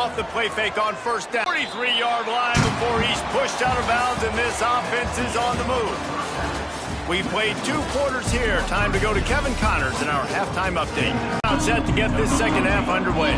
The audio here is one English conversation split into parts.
off the play fake on first down. 43-yard line before he's pushed out of bounds, and this offense is on the move. We played 2 quarters here. Time to go to Kevin Connors in our halftime update. Now set to get this second half underway.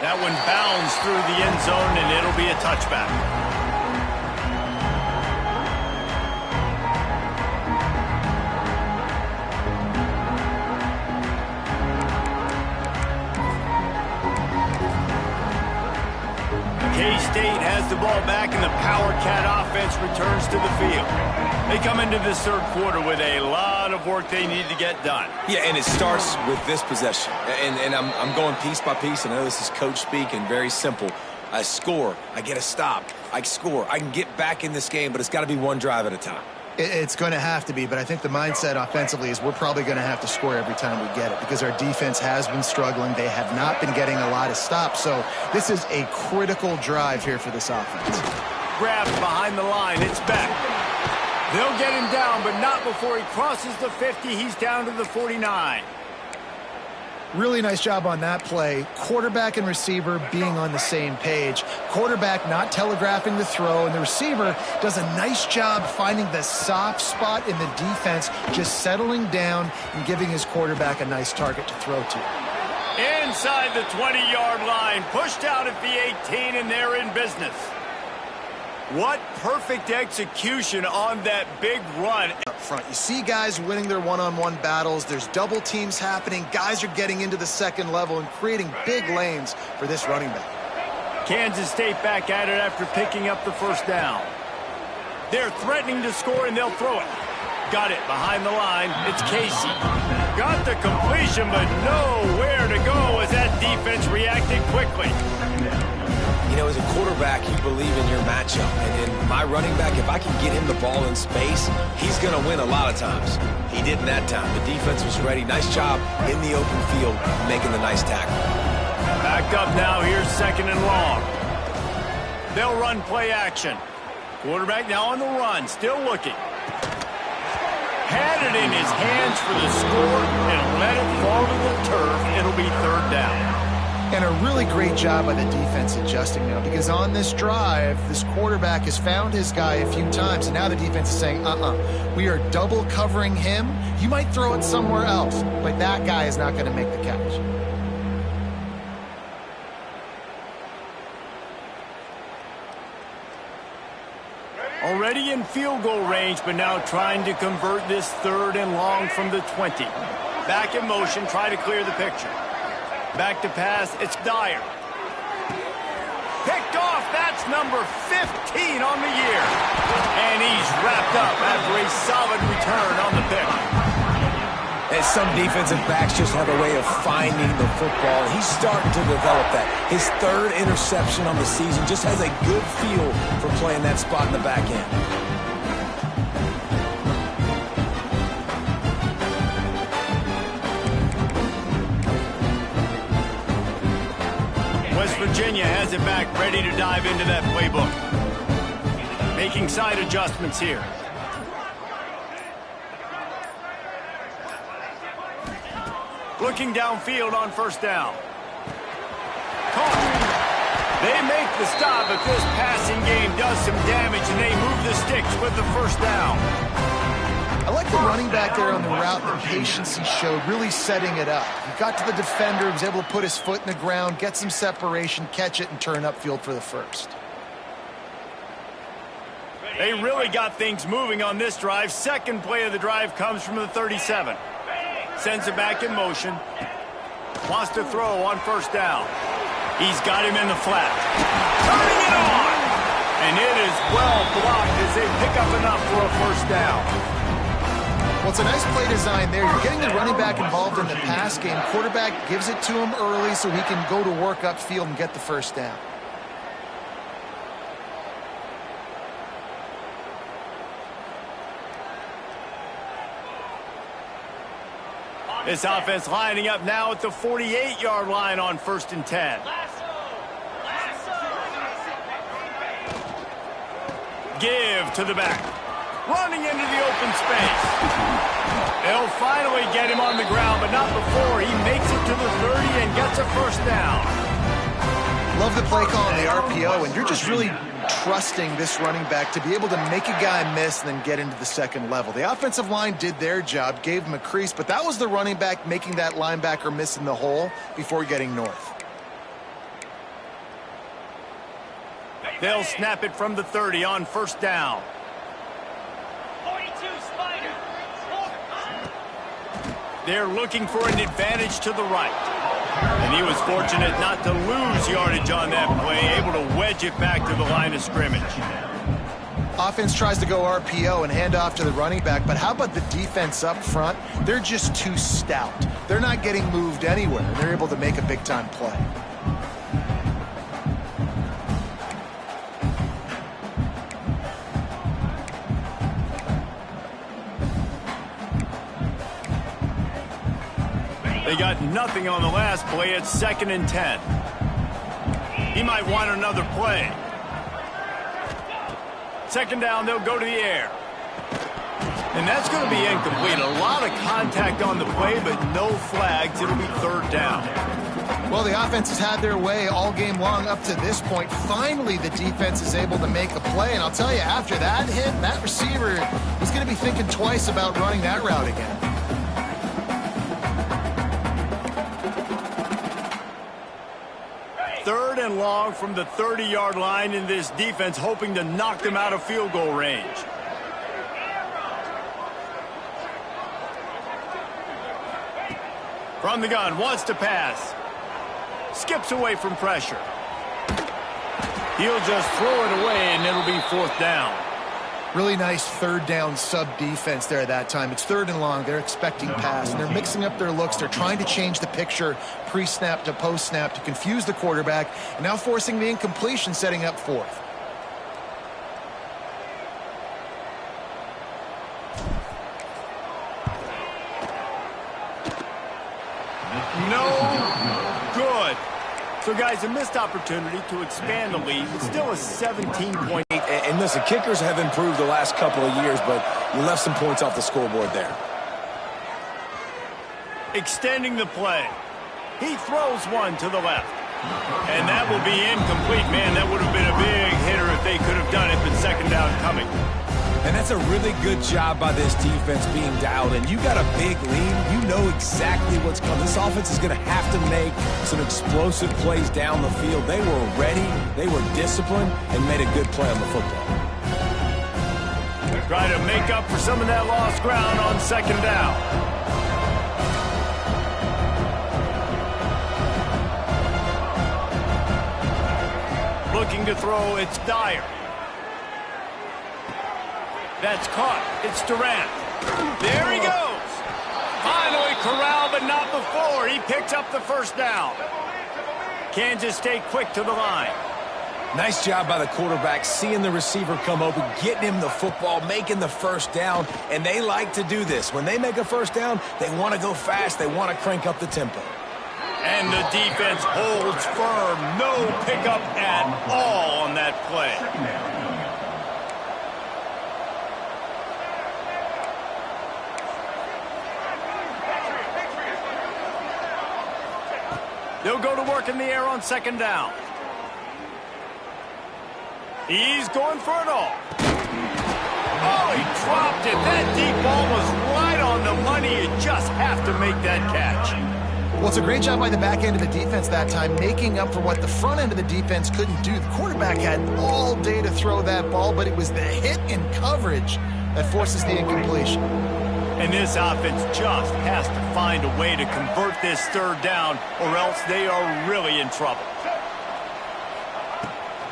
That one bounds through the end zone, and it'll be a touchback. K-State has the ball back, and the Power Cat offense returns to the field. They come into this third quarter with a lot of work they need to get done. Yeah, and it starts with this possession. And I'm going piece by piece. I know this is coach speak and very simple. I score. I get a stop. I score. I can get back in this game, but it's got to be one drive at a time. It's going to have to be, but I think the mindset offensively is we're probably going to have to score every time we get it because our defense has been struggling. They have not been getting a lot of stops, so this is a critical drive here for this offense. Grabbed behind the line. It's back. They'll get him down, but not before he crosses the 50. He's down to the 49. Really nice job on that play. Quarterback and receiver being on the same page. Quarterback not telegraphing the throw, and the receiver does a nice job finding the soft spot in the defense, just settling down and giving his quarterback a nice target to throw to. Inside the 20-yard line, pushed out at the 18, and they're in business. What perfect execution on that big run. Up front, you see guys winning their one-on-one battles. There's double teams happening. Guys are getting into the second level and creating big lanes for this running back. Kansas State back at it after picking up the first down. They're threatening to score, and they'll throw it. Got it behind the line. It's Casey. Got the completion, but nowhere to go as that defense reacted quickly. You know, as a quarterback, you believe in your matchup. And in my running back, if I can get him the ball in space, he's going to win a lot of times. He didn't that time. The defense was ready. Nice job in the open field making the nice tackle. Back up now. Here's second and long. They'll run play action. Quarterback now on the run. Still looking. Had it in his hands for the score and let it fall to the turf. It'll be third down. And a really great job by the defense adjusting now, because on this drive, this quarterback has found his guy a few times, and now the defense is saying, we are double covering him. You might throw it somewhere else, but that guy is not going to make the catch. Already in field goal range, but now trying to convert this third and long from the 20. Back in motion, try to clear the picture. Back to pass, it's Dyer. Picked off, that's number 15 on the year. And he's wrapped up after a solid return on the pick. And some defensive backs just have a way of finding the football. He's starting to develop that. His third interception on the season, just has a good feel for playing that spot in the back end. Virginia has it back, ready to dive into that playbook. Making side adjustments here. Looking downfield on first down. Caught. They make the stop, but this passing game does some damage, and they move the sticks with the first down. I like the running back there on the route, the patience he showed, really setting it up. He got to the defender, he was able to put his foot in the ground, get some separation, catch it, and turn upfield for the first. They really got things moving on this drive. Second play of the drive comes from the 37. Sends it back in motion. Wants to throw on first down. He's got him in the flat. Turning it on! And it is well blocked as they pick up enough for a first down. Well, it's a nice play design there. You're getting the running back involved in the pass game. Quarterback gives it to him early so he can go to work upfield and get the first down. This offense lining up now at the 48-yard line on 1st and 10. Give to the back. Running into the open space. They'll finally get him on the ground, but not before he makes it to the 30 and gets a first down. Love the play call on the RPO, and you're just really trusting this running back to be able to make a guy miss and then get into the second level. The offensive line did their job, gave him a crease, but that was the running back making that linebacker miss in the hole before getting north. They'll snap it from the 30 on 1st down. 42 Spider. They're looking for an advantage to the right. And he was fortunate not to lose yardage on that play, able to wedge it back to the line of scrimmage. Offense tries to go RPO and hand off to the running back, but how about the defense up front? They're just too stout. They're not getting moved anywhere, and they're able to make a big-time play. They got nothing on the last play. It's 2nd and 10. He might want another play. 2nd down, they'll go to the air. And that's going to be incomplete. A lot of contact on the play, but no flags. It'll be 3rd down. Well, the offense has had their way all game long up to this point. Finally, the defense is able to make a play. And I'll tell you, after that hit, that receiver was going to be thinking twice about running that route again. Third and long from the 30-yard line, in this defense hoping to knock them out of field goal range. From the gun, wants to pass. Skips away from pressure. He'll just throw it away, and it'll be 4th down. Really nice 3rd down sub-defense there that time. It's 3rd and long. They're expecting pass, and they're mixing up their looks. They're trying to change the picture pre-snap to post-snap to confuse the quarterback, and now forcing the incompletion, setting up 4th. No good. So, guys, a missed opportunity to expand the lead. It's still a 17-point. And listen, kickers have improved the last couple of years, but you left some points off the scoreboard there. Extending the play. He throws one to the left. And that will be incomplete. Man, that would have been a big hitter if they could have done it, but 2nd down coming. And that's a really good job by this defense being dialed in. You got a big lead. You know exactly what's coming. This offense is going to have to make some explosive plays down the field. They were ready, they were disciplined, and made a good play on the football. Try to make up for some of that lost ground on 2nd down. Looking to throw, it's Dyer. That's caught. It's Durant. There he goes. Finally corralled, but not before. He picks up the 1st down. Kansas State quick to the line. Nice job by the quarterback, seeing the receiver come open, getting him the football, making the 1st down, and they like to do this. When they make a 1st down, they want to go fast. They want to crank up the tempo. And the defense holds firm. No pickup at all on that play. They'll go to work in the air on 2nd down. He's going for it all. Oh, he dropped it. That deep ball was right on the money. You just have to make that catch. Well, it's a great job by the back end of the defense that time, making up for what the front end of the defense couldn't do. The quarterback had all day to throw that ball, but it was the hit in coverage that forces the incompletion. And this offense just has to find a way to convert this 3rd down, or else they are really in trouble.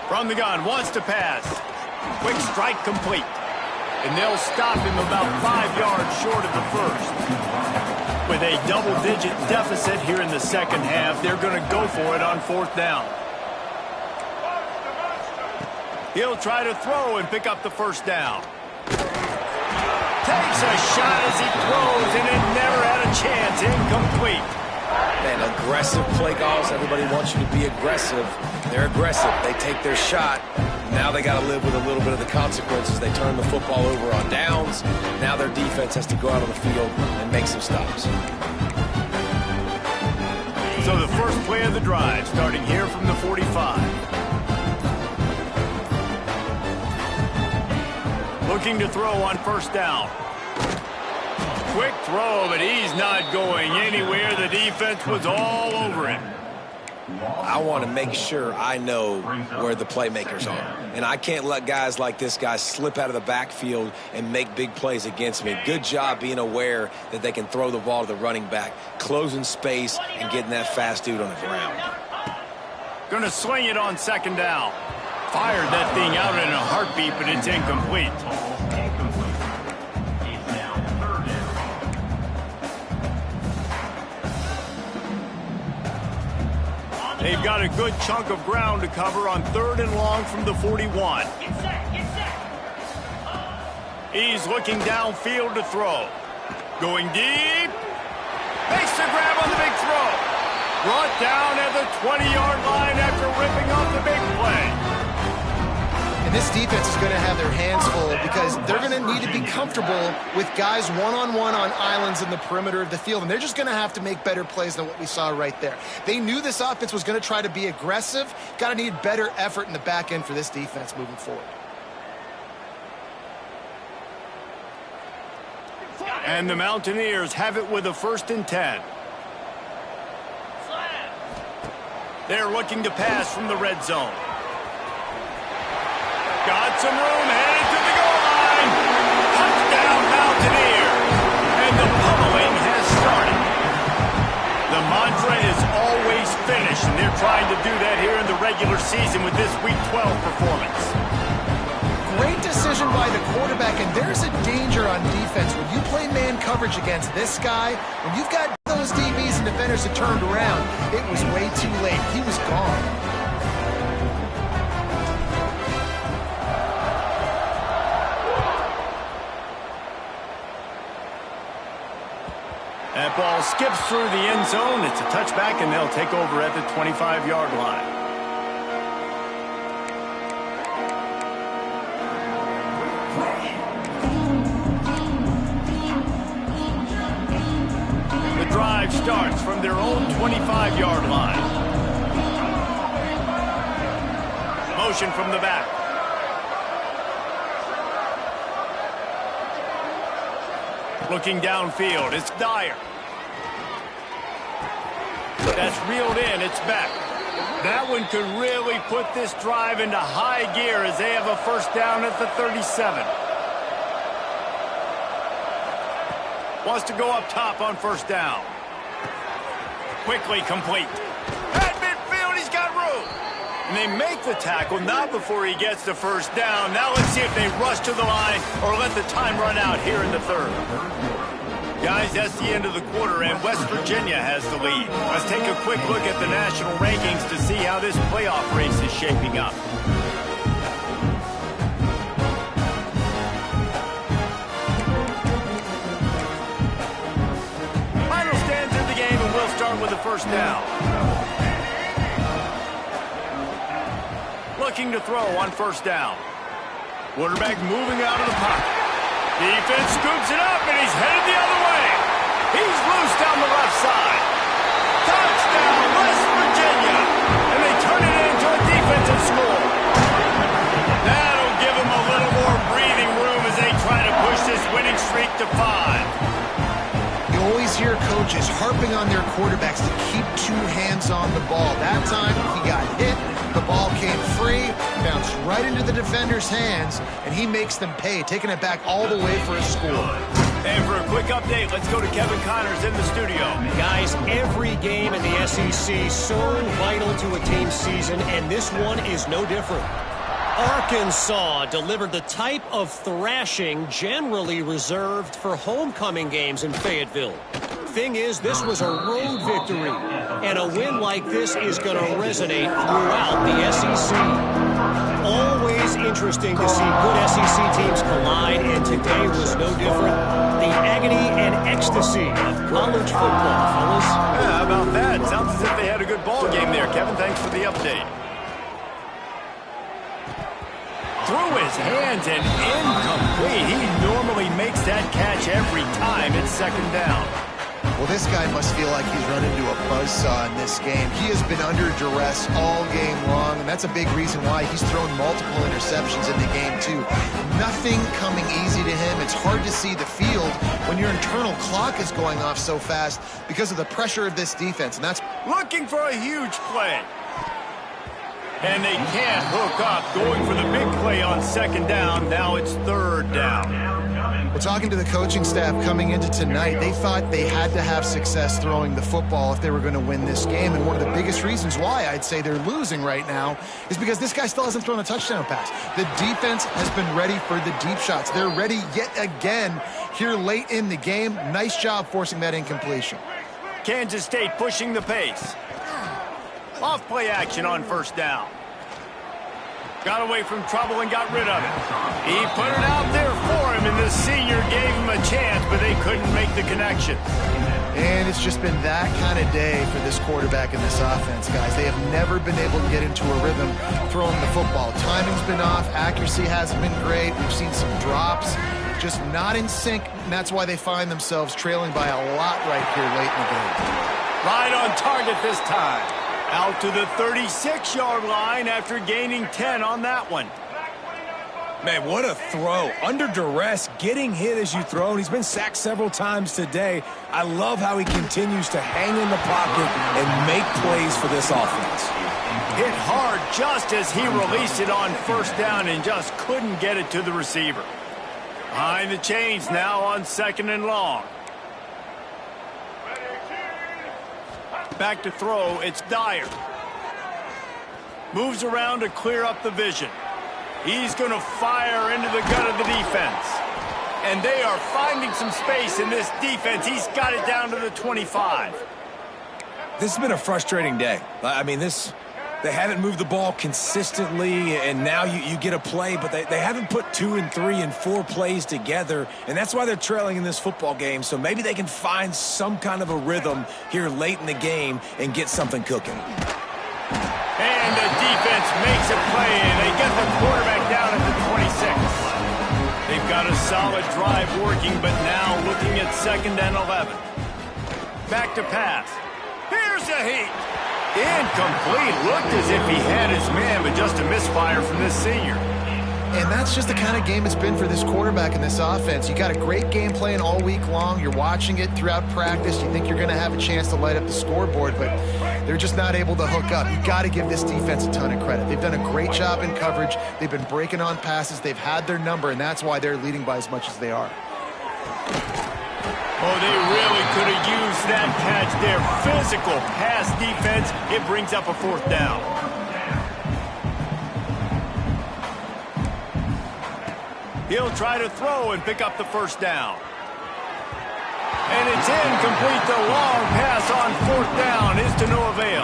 From the gun, wants to pass. Quick strike complete. And they'll stop him about 5 yards short of the 1st. With a double-digit deficit here in the 2nd half, they're going to go for it on 4th down. He'll try to throw and pick up the 1st down. Takes a shot as he throws, and it never had a a chance, incomplete. Man, aggressive play calls. Everybody wants you to be aggressive. They're aggressive. They take their shot. Now they got to live with a little bit of the consequences. They turn the football over on downs. Now their defense has to go out on the field and make some stops. So the first play of the drive, starting here from the 45. Looking to throw on first down. Quick throw, but he's not going anywhere. The defense was all over him. I want to make sure I know where the playmakers are. And I can't let guys like this guy slip out of the backfield and make big plays against me. Good job being aware that they can throw the ball to the running back, closing space, and getting that fast dude on the ground. Going to swing it on second down. Fired that thing out in a heartbeat, but it's incomplete. They've got a good chunk of ground to cover on 3rd and long from the 41. He's looking downfield to throw. Going deep. Makes the grab on the big throw. Brought down at the 20-yard line after ripping off the big play. And this defense is going to have their hands full because they're going to need to be comfortable with guys one-on-one on islands in the perimeter of the field. And they're just going to have to make better plays than what we saw right there. They knew this offense was going to try to be aggressive. Got to need better effort in the back end for this defense moving forward. And the Mountaineers have it with a 1st and 10. They're looking to pass from the red zone. Got some room, headed to the goal line. Touchdown, Mountaineers. And the pummeling has started. The mantra is always finish, and they're trying to do that here in the regular season with this Week 12 performance. Great decision by the quarterback, and there's a danger on defense. When you play man coverage against this guy, when you've got those DBs and defenders that turned around, it was way too late. He was gone. That ball skips through the end zone. It's a touchback, and they'll take over at the 25-yard line. The drive starts from their own 25-yard line. Motion from the back. Looking downfield, it's Dyer. That's reeled in, it's back. That one could really put this drive into high gear as they have a 1st down at the 37. Wants to go up top on 1st down. Quickly complete. At midfield, he's got room. And they make the tackle, not before he gets the 1st down. Now let's see if they rush to the line or let the time run out here in the 3rd. Guys, that's the end of the quarter, and West Virginia has the lead. Let's take a quick look at the national rankings to see how this playoff race is shaping up. Final stands in the game, and we'll start with the 1st down. Looking to throw on 1st down. Quarterback moving out of the pocket. Defense scoops it up, and he's headed the other way. He's loose down the left side. Touchdown, West Virginia. And they turn it into a defensive score. That'll give them a little more breathing room as they try to push this winning streak to 5. You always hear coaches harping on their quarterbacks to keep 2 hands on the ball. That time, he got hit. The ball came free, bounced right into the defender's hands, and he makes them pay, taking it back all the way for a score. And for a quick update, let's go to Kevin Connors in the studio. Guys, every game in the SEC so vital to a team's season, and this one is no different. Arkansas delivered the type of thrashing generally reserved for homecoming games in Fayetteville. Thing is, this was a road victory, and a win like this is going to resonate throughout the SEC. always interesting to see good SEC teams collide, and today was no different. The agony and ecstasy of college football, fellas. Yeah, how about that? Sounds as if they had a good ball game there, Kevin. Thanks for the update. Through his hands and incomplete. He normally makes that catch every time. It's second down. Well, this guy must feel like he's run into a buzzsaw in this game. He has been under duress all game long, and that's a big reason why he's thrown multiple interceptions in the game, too. Nothing coming easy to him. It's hard to see the field when your internal clock is going off so fast because of the pressure of this defense, and that's looking for a huge play. And they can't hook up. Going for the big play on second down. Now it's third down. Well, talking to the coaching staff coming into tonight, they thought they had to have success throwing the football if they were going to win this game. And one of the biggest reasons why I'd say they're losing right now is because this guy still hasn't thrown a touchdown pass. The defense has been ready for the deep shots. They're ready yet again here late in the game. Nice job forcing that incompletion. Kansas State pushing the pace. Off play action on first down. Got away from trouble and got rid of it. He put it out there for him, and the senior gave him a chance, but they couldn't make the connection. And it's just been that kind of day for this quarterback and this offense, guys. They have never been able to get into a rhythm throwing the football. Timing's been off. Accuracy hasn't been great. We've seen some drops. Just not in sync, and that's why they find themselves trailing by a lot right here late in the game. Right on target this time. Out to the 36-yard line after gaining 10 on that one. Man, what a throw. Under duress, getting hit as you throw, and he's been sacked several times today. I love how he continues to hang in the pocket and make plays for this offense. Hit hard just as he released it on first down and just couldn't get it to the receiver. Behind the chains now on second and long. Back to throw, it's Dyer. Moves around to clear up the vision. He's going to fire into the gut of the defense. And they are finding some space in this defense. He's got it down to the 25. This has been a frustrating day. I mean, they haven't moved the ball consistently, and now you get a play, but they haven't put 2 and 3 and 4 plays together, and that's why they're trailing in this football game. So maybe they can find some kind of a rhythm here late in the game and get something cooking. And the defense makes a play, and they get the quarterback down at the 26. They've got a solid drive working, but now looking at second and 11. Back to pass. Here's a heat. Incomplete. Looked as if he had his man, but just a misfire from this senior. And that's just the kind of game it's been for this quarterback and this offense. You got a great game plan all week long. You're watching it throughout practice. You think you're going to have a chance to light up the scoreboard, but they're just not able to hook up. You got to give this defense a ton of credit. They've done a great job in coverage. They've been breaking on passes. They've had their number, and that's why they're leading by as much as they are. Oh, they really could have used that catch there. Physical pass defense. It brings up a fourth down. He'll try to throw and pick up the first down. And it's incomplete. The long pass on fourth down is to no avail.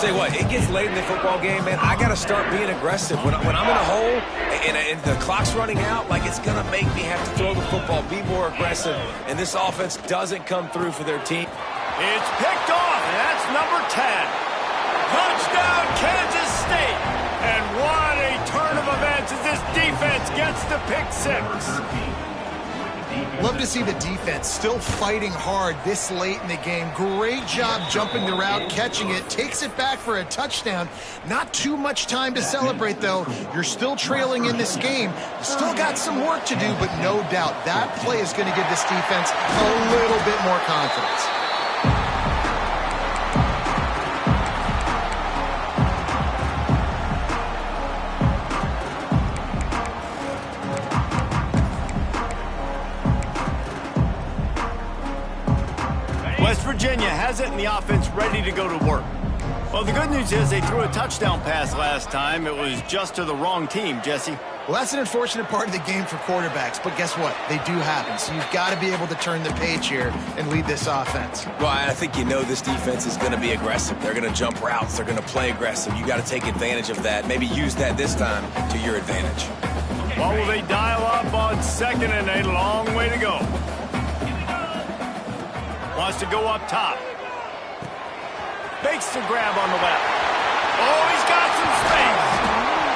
Tell you what, it gets late in the football game, man. I got to start being aggressive. When I'm in a hole and the clock's running out, like, it's going to make me have to throw the football, be more aggressive, and this offense doesn't come through for their team. It's picked off, and that's number 10. Touchdown, Kansas State. And what a turn of events as this defense gets the pick six. Love to see the defense still fighting hard this late in the game. Great job jumping the route, catching it, takes it back for a touchdown. Not too much time to celebrate, though. You're still trailing in this game. Still got some work to do, but no doubt that play is going to give this defense a little bit more confidence. West Virginia has it and the offense ready to go to work. Well, the good news is they threw a touchdown pass last time. It was just to the wrong team, Jesse. Well, that's an unfortunate part of the game for quarterbacks, but guess what? They do happen. So you've got to be able to turn the page here and lead this offense. Well, I think you know this defense is going to be aggressive. They're going to jump routes. They're going to play aggressive. You got to take advantage of that. Maybe use that this time to your advantage. Well, will they dial up on 2nd and a long way to go? Wants to go up top. Makes the grab on the left. Oh, he's got some space.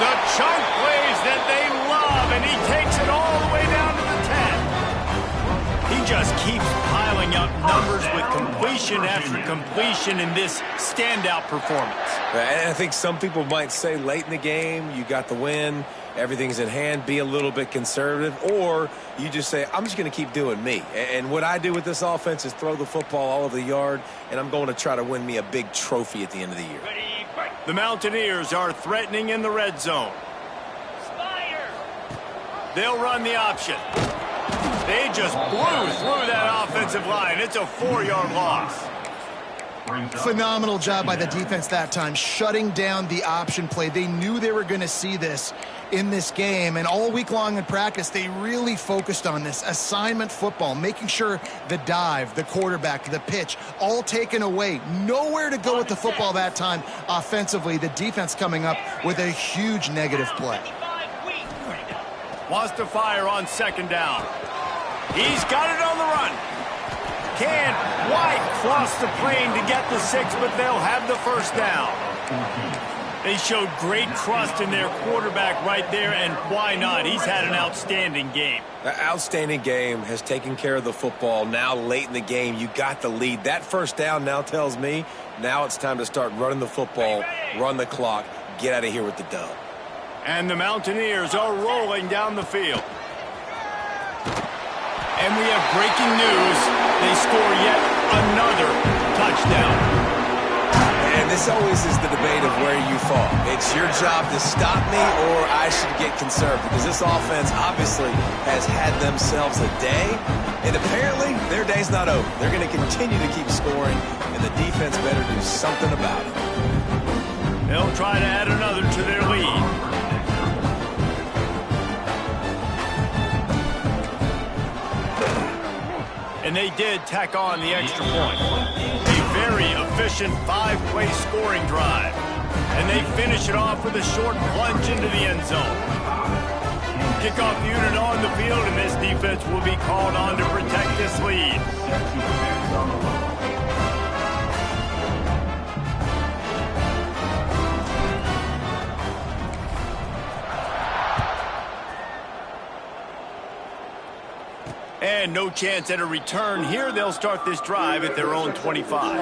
The chunk plays that they love, and he takes it all the way down to the 10. He just keeps piling up numbers with completion after completion in this standout performance. And I think some people might say late in the game, you got the win, everything's in hand, be a little bit conservative, or you just say, I'm just going to keep doing me. And what I do with this offense is throw the football all over the yard, and I'm going to try to win me a big trophy at the end of the year. The Mountaineers are threatening in the red zone. They'll run the option. They just blew through that offensive line. It's a 4-yard loss. Phenomenal job by the defense that time, shutting down the option play. They knew they were going to see this in this game, and all week long in practice, they really focused on this assignment football, making sure the dive, the quarterback, the pitch, all taken away. Nowhere to go with the football that time offensively. The defense coming up with a huge negative play. Wants to fire on 2nd down. He's got it on the run. Can't quite cross the plane to get the 6, but they'll have the 1st down. They showed great trust in their quarterback right there, and why not? He's had an outstanding game. An outstanding game, has taken care of the football. Now late in the game, you got the lead. That 1st down now tells me now it's time to start running the football, run the clock, get out of here with the dub. And the Mountaineers are rolling down the field. And we have breaking news. They score yet another touchdown. And this always is the debate of where you fall. It's your job to stop me, or I should get conservative, because this offense obviously has had themselves a day, and apparently their day's not over. They're going to continue to keep scoring, and the defense better do something about it. They'll try to add another to their lead. And they did tack on the extra point. A very efficient 5-play scoring drive. And they finish it off with a short plunge into the end zone. Kickoff unit on the field, and this defense will be called on to protect this lead. And no chance at a return here. They'll start this drive at their own 25.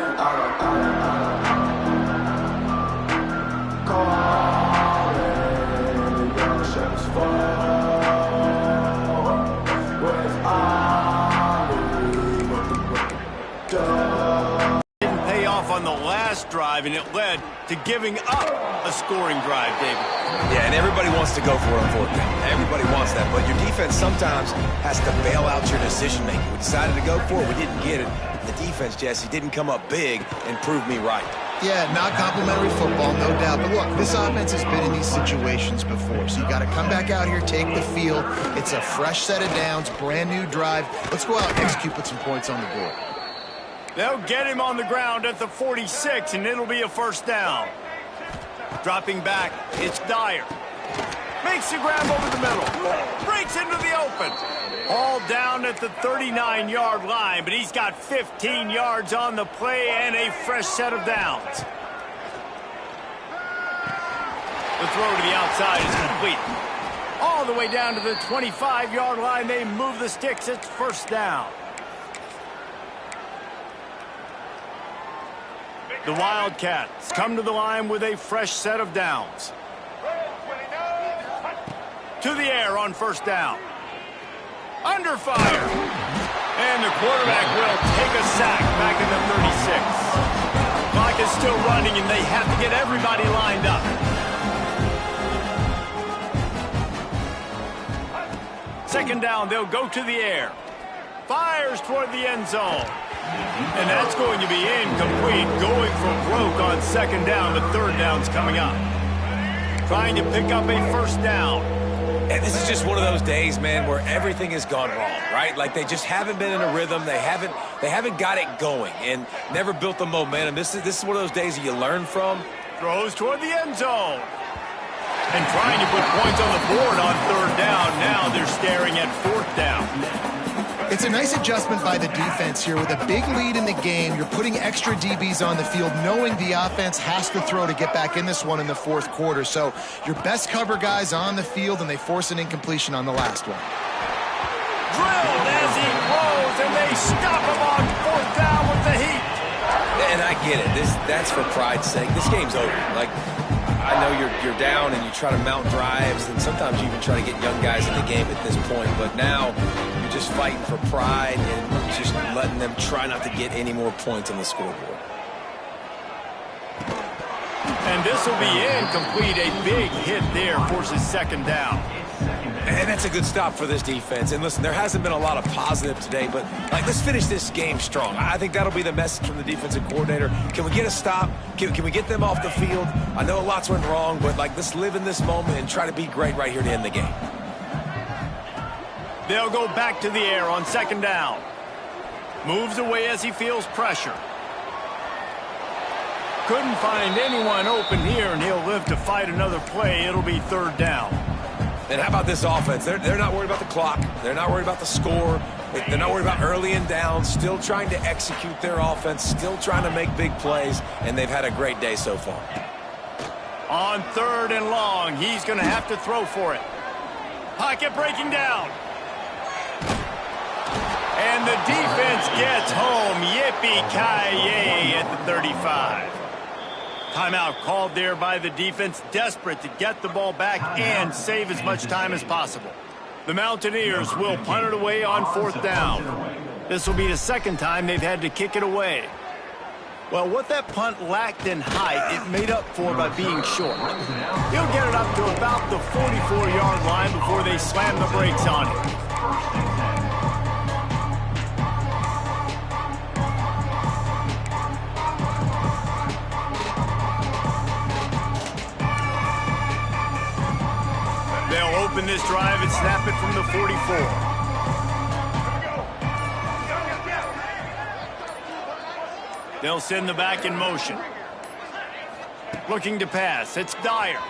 Didn't pay off on the last drive, and it led to giving up a scoring drive, David. Yeah, and everybody wants to go for it on 4th down. Everybody wants that, but your defense sometimes has to bail out your decision-making. We decided to go for it. We didn't get it. The defense, Jesse, didn't come up big and prove me right. Yeah, not complimentary football, no doubt. But look, this offense has been in these situations before, so you got to come back out here, take the field. It's a fresh set of downs, brand new drive. Let's go out and execute, put some points on the board. They'll get him on the ground at the 46, and it'll be a 1st down. Dropping back, it's Dyer. Makes the grab over the middle. Breaks into the open. All down at the 39-yard line, but he's got 15 yards on the play and a fresh set of downs. The throw to the outside is complete. All the way down to the 25-yard line, they move the sticks. It's 1st down. The Wildcats come to the line with a fresh set of downs. To the air on 1st down. Under fire. And the quarterback will take a sack back in the 36. Clock is still running, and they have to get everybody lined up. Second down, they'll go to the air. Fires toward the end zone. And that's going to be incomplete. Going for broke on 2nd down, but 3rd down's coming up. Trying to pick up a 1st down. And this is just one of those days, man, where everything has gone wrong, right? Like they just haven't been in a rhythm. They haven't got it going and never built the momentum. This is one of those days that you learn from. Throws toward the end zone. And trying to put points on the board on third down. Now they're staring at fourth down. It's a nice adjustment by the defense here. With a big lead in the game, you're putting extra DBs on the field, knowing the offense has to throw to get back in this one in the fourth quarter. So your best cover guys on the field, and they force an incompletion on the last one. Drilled as he throws, and they stop him on fourth down with the heat. And I get it. That's for pride's sake. This game's over. Like, I know you're down and you try to mount drives, and sometimes you even try to get young guys in the game at this point. But now you're just fighting for pride and just letting them try not to get any more points on the scoreboard. And this will be incomplete. A big hit there forces second down. And that's a good stop for this defense. And listen, there hasn't been a lot of positive today, but let's finish this game strong. I think that'll be the message from the defensive coordinator. Can we get a stop? Can we get them off the field? I know lots went wrong, but let's live in this moment and try to be great right here to end the game. They'll go back to the air on second down. Moves away as he feels pressure. Couldn't find anyone open here, and he'll live to fight another play. It'll be third down. And how about this offense? They're not worried about the clock. They're not worried about the score. They're not worried about early and down. Still trying to execute their offense. Still trying to make big plays. And they've had a great day so far. On third and long, he's going to have to throw for it. Pocket breaking down. And the defense gets home. Yippee-ki-yay at the 35. Timeout called there by the defense, desperate to get the ball back and save as much time as possible. The Mountaineers will punt it away on fourth down. This will be the second time they've had to kick it away. Well, what that punt lacked in height, it made up for by being short. He'll get it up to about the 44-yard line before they slam the brakes on it. They'll open this drive and snap it from the 44. They'll send the back in motion. Looking to pass. It's Dyer.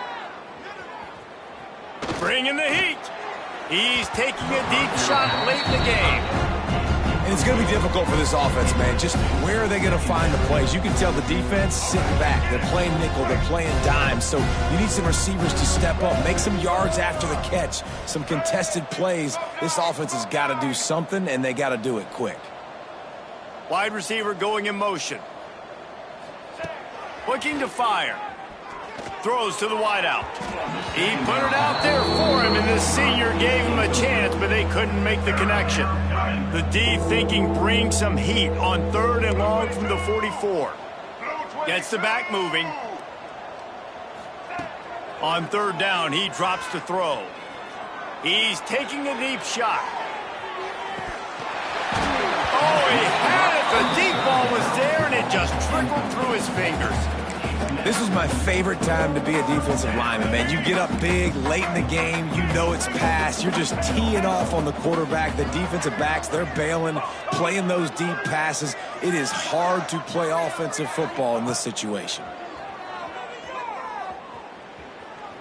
Bringing the heat. He's taking a deep shot late in the game. And it's going to be difficult for this offense, man. Just where are they going to find the plays? You can tell the defense sitting back. They're playing nickel. They're playing dime. So you need some receivers to step up, make some yards after the catch, some contested plays. This offense has got to do something, and they got to do it quick. Wide receiver going in motion. Looking to fire. Throws to the wideout. He put it out there for him, and the senior gave him a chance, but they couldn't make the connection. The D thinking bring some heat on third and long from the 44. Gets the back moving. On third down, he drops to throw. He's taking a deep shot. Oh, he had it. The deep ball was there, and it just trickled through his fingers. This was my favorite time to be a defensive lineman, man. You get up big, late in the game, you know it's past. You're just teeing off on the quarterback. The defensive backs, they're bailing, playing those deep passes. It is hard to play offensive football in this situation.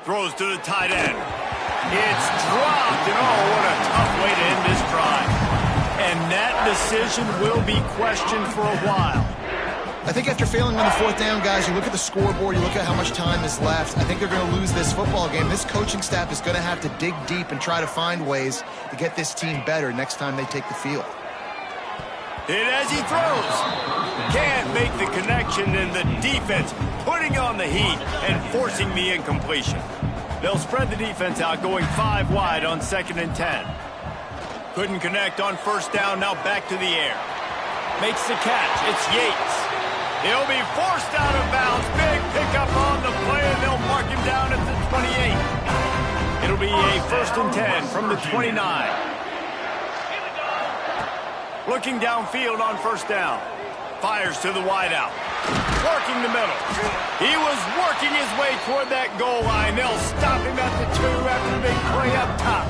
Throws to the tight end. It's dropped, and oh, what a tough way to end this drive. And that decision will be questioned for a while. I think after failing on the fourth down, guys, you look at the scoreboard, you look at how much time is left. I think they're going to lose this football game. This coaching staff is going to have to dig deep and try to find ways to get this team better next time they take the field. Hit as he throws. Can't make the connection, and the defense putting on the heat and forcing the incompletion. They'll spread the defense out, going 5 wide on 2nd and 10. Couldn't connect on first down, now back to the air. Makes the catch. It's Yates. He'll be forced out of bounds. Big pickup on the play, and they'll mark him down at the 28. It'll be a 1st and 10 from the 29. Looking downfield on first down. Fires to the wideout. working the middle. He was working his way toward that goal line. They'll stop him at the 2 after the big play up top.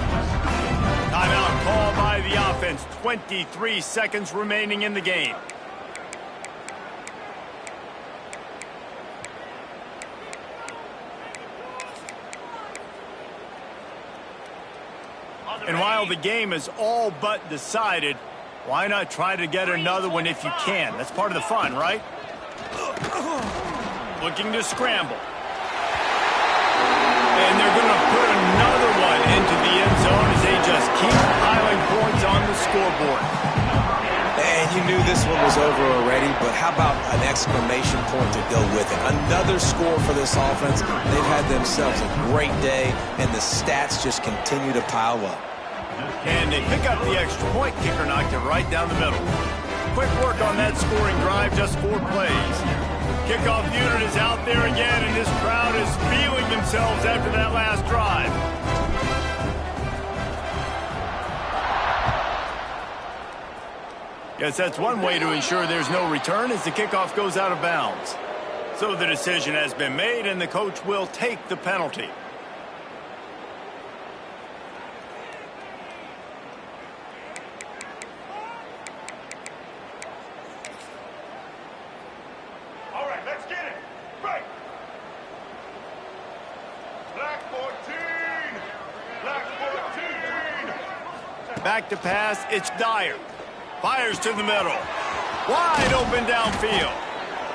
Timeout called by the offense. 23 seconds remaining in the game. And while the game is all but decided, why not try to get another one if you can? That's part of the fun, right? Looking to scramble. And they're going to put another one into the end zone as they just keep piling points on the scoreboard. And you knew this one was over already, but how about an exclamation point to go with it? Another score for this offense. They've had themselves a great day, and the stats just continue to pile up. And they pick up the extra point. Kicker knocked it right down the middle. Quick work on that scoring drive, just 4 plays. Kickoff unit is out there again, and this crowd is feeling themselves after that last drive. Yes, that's one way to ensure there's no return as the kickoff goes out of bounds. So the decision has been made, and the coach will take the penalty. All right, let's get it. Right. Black 14. Black 14. Back to pass, it's Dyer. Fires to the middle. Wide open downfield.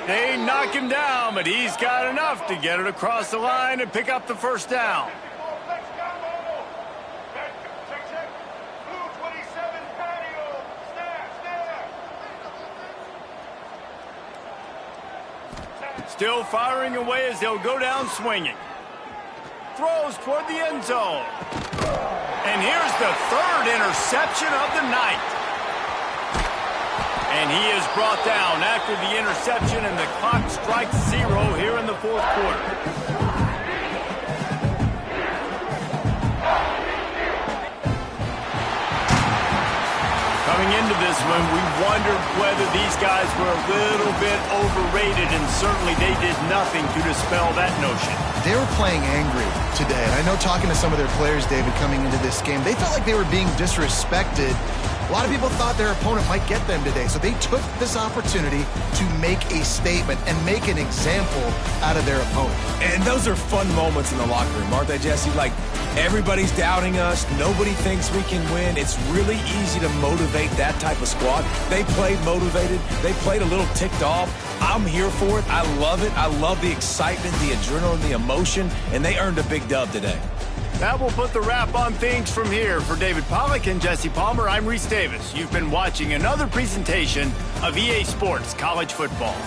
They knock him down, but he's got enough to get it across the line and pick up the first down. Let's go. Check. Blue 27 patio. Snap. Still firing away as they'll go down swinging. Throws toward the end zone. And here's the 3rd interception of the night. And he is brought down after the interception, and the clock strikes 0 here in the 4th quarter. Coming into this one, we wondered whether these guys were a little bit overrated, and certainly they did nothing to dispel that notion. They were playing angry today. And I know talking to some of their players, David, coming into this game, they felt like they were being disrespected. A lot of people thought their opponent might get them today, so they took this opportunity to make a statement and make an example out of their opponent. And those are fun moments in the locker room, aren't they, Jesse? Like, everybody's doubting us. Nobody thinks we can win. It's really easy to motivate that type of squad. They played motivated. They played a little ticked off. I'm here for it. I love it. I love the excitement, the adrenaline, the emotion, and they earned a big dub today. That will put the wrap on things from here. For David Pollack and Jesse Palmer, I'm Reese Davis. You've been watching another presentation of EA Sports College Football.